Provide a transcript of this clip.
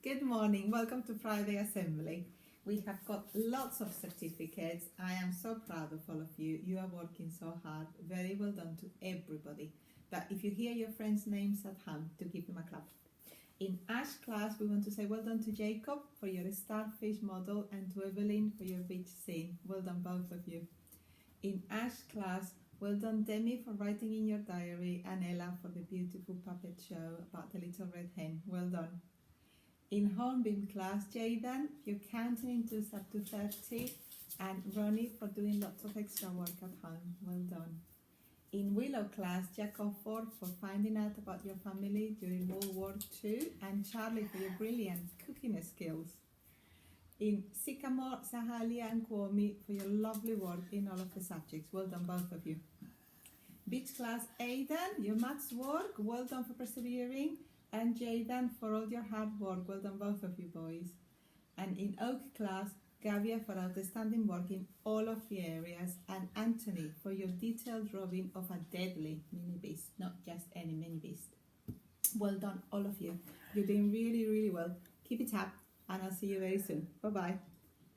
Good morning. Welcome to Friday Assembly. We have got lots of certificates. I am so proud of all of you. You are working so hard. Very well done to everybody. But if you hear your friends' names at home, to give them a clap. In Ash class, we want to say well done to Jacob for your starfish model and to Evelyn for your beach scene. Well done, both of you. In Ash class, well done, Demi, for writing in your diary, and Ella for the beautiful puppet show about the little red hen. Well done. In Hornbeam class, Jaden, you're counting into up to 30, and Ronnie for doing lots of extra work at home. Well done. In Willow class, Jack Offord for finding out about your family during World War II, and Charlie for your brilliant cooking skills. In Sycamore, Sahalia and Kwame for your lovely work in all of the subjects. Well done, both of you. Beach class, Aidan, your maths work. Well done for persevering. And Jaden for all your hard work. Well done, both of you boys. And in Oak class, Gavia for outstanding work in all of the areas, and Anthony for your detailed drawing of a deadly mini beast, not just any mini beast. Well done, all of you. You're doing really, really well. Keep it up, and I'll see you very soon. Bye-bye.